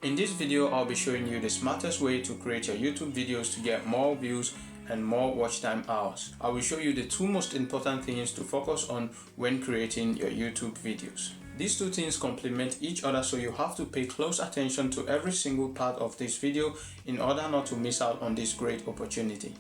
In this video, I'll be showing you the smartest way to create your YouTube videos to get more views and more watch time hours. I will show you the two most important things to focus on when creating your YouTube videos. These two things complement each other, so you have to pay close attention to every single part of this video in order not to miss out on this great opportunity.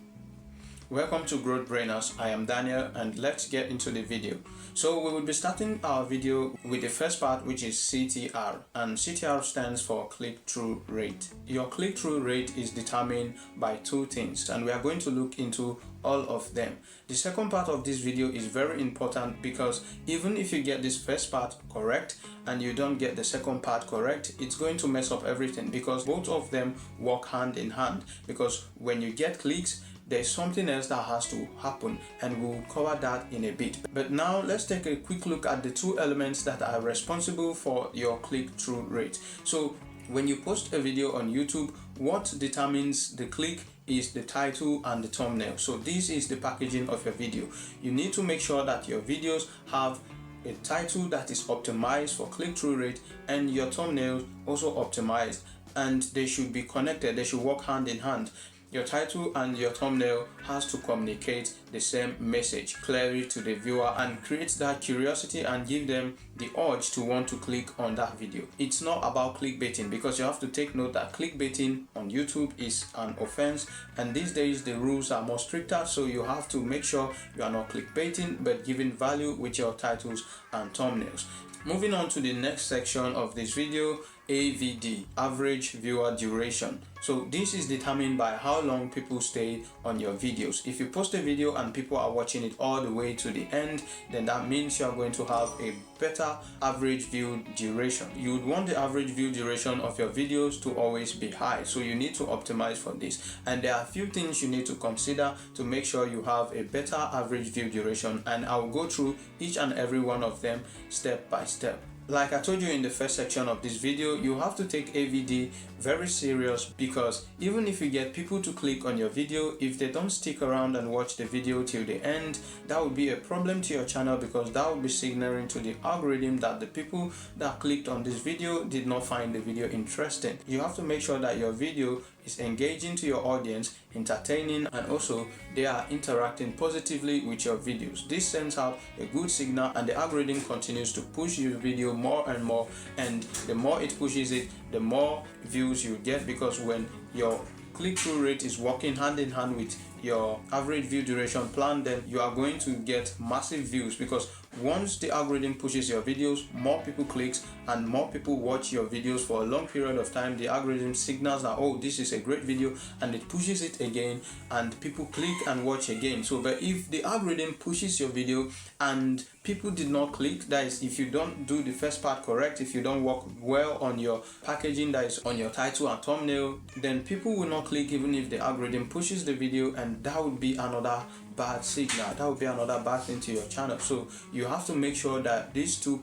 Welcome to Growth Brainers. I am Daniel, and let's get into the video. So we will be starting our video with the first part, which is CTR, and CTR stands for click-through rate. Your click-through rate is determined by two things, and we are going to look into all of them. The second part of this video is very important because even if you get this first part correct and you don't get the second part correct, it's going to mess up everything, because both of them work hand in hand. Because when you get clicks, there's something else that has to happen, and we'll cover that in a bit. But now let's take a quick look at the two elements that are responsible for your click-through rate. So when you post a video on YouTube, what determines the click is the title and the thumbnail. So this is the packaging of your video. You need to make sure that your videos have a title that is optimized for click-through rate and your thumbnail also optimized, and they should be connected. They should work hand in hand. Your title and your thumbnail has to communicate the same message clearly to the viewer and create that curiosity and give them the urge to want to click on that video. It's not about clickbaiting, because you have to take note that clickbaiting on YouTube is an offense, and these days the rules are more stricter, so you have to make sure you are not clickbaiting but giving value with your titles and thumbnails. Moving on to the next section of this video, AVD, average viewer duration. So this is determined by how long people stay on your videos. If you post a video and people are watching it all the way to the end, then that means you are going to have a better average view duration. You would want the average view duration of your videos to always be high, so you need to optimize for this. And there are a few things you need to consider to make sure you have a better average view duration, and I'll go through each and every one of them step by step. Like I told you in the first section of this video, you have to take AVD very serious, because even if you get people to click on your video, if they don't stick around and watch the video till the end, that would be a problem to your channel, because that would be signaling to the algorithm that the people that clicked on this video did not find the video interesting. You have to make sure that your video is engaging to your audience, entertaining, and also they are interacting positively with your videos. This sends out a good signal, and the algorithm continues to push your video more and more, and the more it pushes it, the more views you get, because when your click-through rate is working hand in hand with your average view duration plan, then you are going to get massive views, because once the algorithm pushes your videos, more people clicks and more people watch your videos for a long period of time. The algorithm signals that, oh, this is a great video, and it pushes it again, and people click and watch again. So but if the algorithm pushes your video and people did not click, that is, if you don't do the first part correct, if you don't work well on your packaging, that is on your title and thumbnail, then people will not click even if the algorithm pushes the video, and that would be another bad signal. That would be another bad thing to your channel. So you have to make sure that these two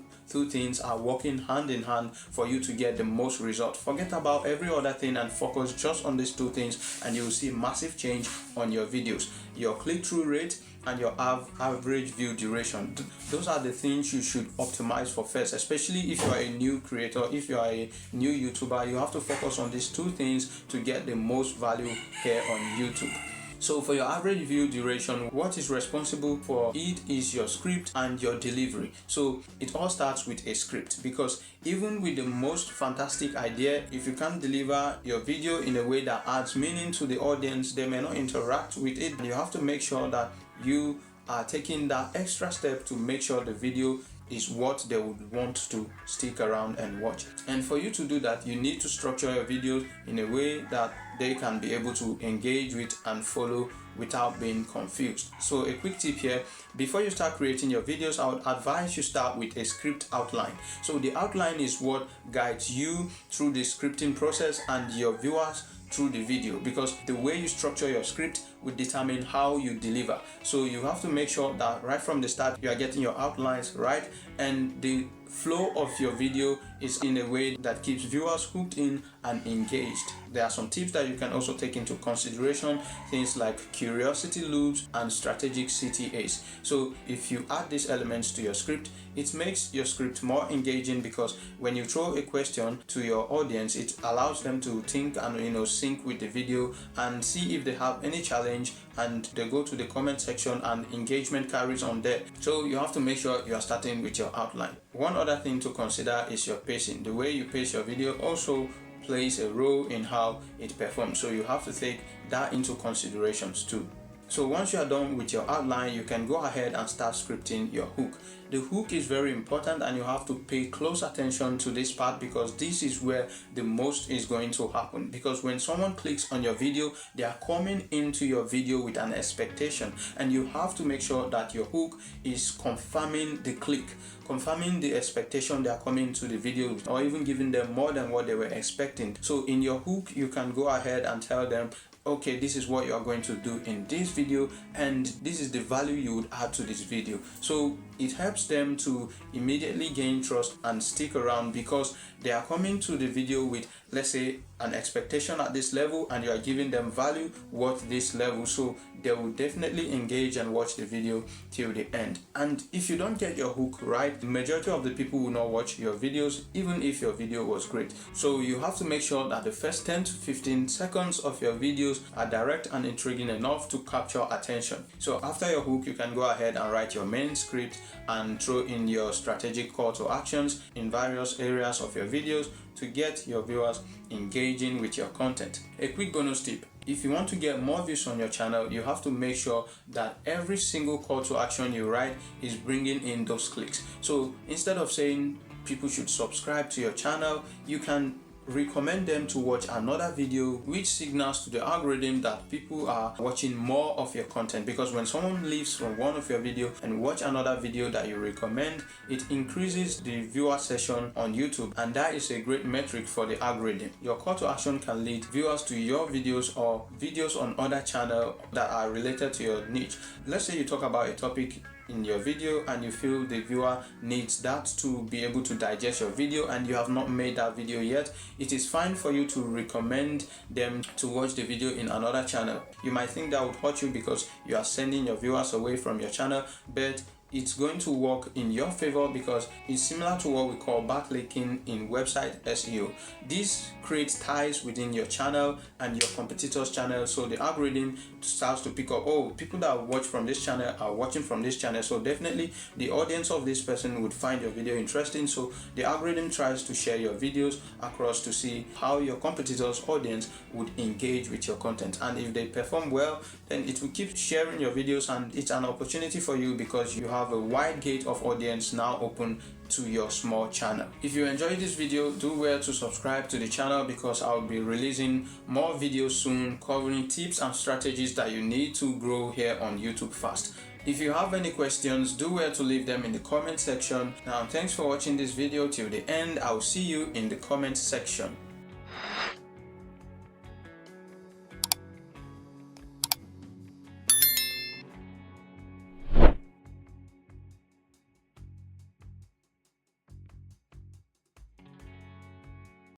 things are working hand in hand for you to get the most result. Forget about every other thing and focus just on these two things, and you will see massive change on your videos. Your click-through rate and your average view duration. Those are the things you should optimize for first, especially if you are a new creator, if you are a new YouTuber. You have to focus on these two things to get the most value here on YouTube. So for your average view duration, what is responsible for it is your script and your delivery. So it all starts with a script, because even with the most fantastic idea, if you can't deliver your video in a way that adds meaning to the audience, they may not interact with it. You have to make sure that you are taking that extra step to make sure the video is what they would want to stick around and watch. And for you to do that, you need to structure your videos in a way that they can be able to engage with and follow without being confused. So a quick tip here: before you start creating your videos, I would advise you start with a script outline. So the outline is what guides you through the scripting process and your viewers through the video, because the way you structure your script will determine how you deliver. So you have to make sure that right from the start you are getting your outlines right, and the flow of your video is in a way that keeps viewers hooked in and engaged. There are some tips that you can also take into consideration, things like curiosity loops and strategic CTAs. So if you add these elements to your script, it makes your script more engaging, because when you throw a question to your audience, it allows them to think and sync with the video and see if they have any challenge, and they go to the comment section and engagement carries on there. So you have to make sure you are starting with your outline. One other thing to consider is your pacing. The way you pace your video also plays a role in how it performs, so you have to take that into considerations too. So once you are done with your outline, you can go ahead and start scripting your hook. The hook is very important, and you have to pay close attention to this part, because this is where the most is going to happen. Because when someone clicks on your video, they are coming into your video with an expectation, and you have to make sure that your hook is confirming the click, confirming the expectation they are coming to the video, or even giving them more than what they were expecting. So in your hook, you can go ahead and tell them, okay, this is what you are going to do in this video, and this is the value you would add to this video. So it helps them to immediately gain trust and stick around, because they are coming to the video with, let's say, an expectation at this level, and you are giving them value worth this level. So they will definitely engage and watch the video till the end. And if you don't get your hook right, the majority of the people will not watch your videos, even if your video was great. So you have to make sure that the first 10 to 15 seconds of your videos are direct and intriguing enough to capture attention. So after your hook, you can go ahead and write your main script and throw in your strategic call to actions in various areas of your videos to get your viewers engaging with your content. A quick bonus tip: if you want to get more views on your channel, you have to make sure that every single call to action you write is bringing in those clicks. So instead of saying people should subscribe to your channel, you can recommend them to watch another video, which signals to the algorithm that people are watching more of your content. Because when someone leaves from one of your videos and watch another video that you recommend, it increases the viewer session on YouTube, and that is a great metric for the algorithm. Your call to action can lead viewers to your videos or videos on other channels that are related to your niche. Let's say you talk about a topic in your video and you feel the viewer needs that to be able to digest your video, and you have not made that video yet, it is fine for you to recommend them to watch the video in another channel. You might think that would hurt you because you are sending your viewers away from your channel, but it's going to work in your favor, because it's similar to what we call backlinking in website SEO. This creates ties within your channel and your competitors' channel, so the algorithm starts to pick up, oh, people that watch from this channel are watching from this channel, so definitely the audience of this person would find your video interesting. So the algorithm tries to share your videos across to see how your competitors' audience would engage with your content, and if they perform well, then it will keep sharing your videos, and it's an opportunity for you because you have a wide gate of audience now open to your small channel. If you enjoyed this video, do well to subscribe to the channel, because I'll be releasing more videos soon covering tips and strategies that you need to grow here on YouTube fast. If you have any questions, do well to leave them in the comment section. Now, thanks for watching this video till the end. I'll see you in the comment section.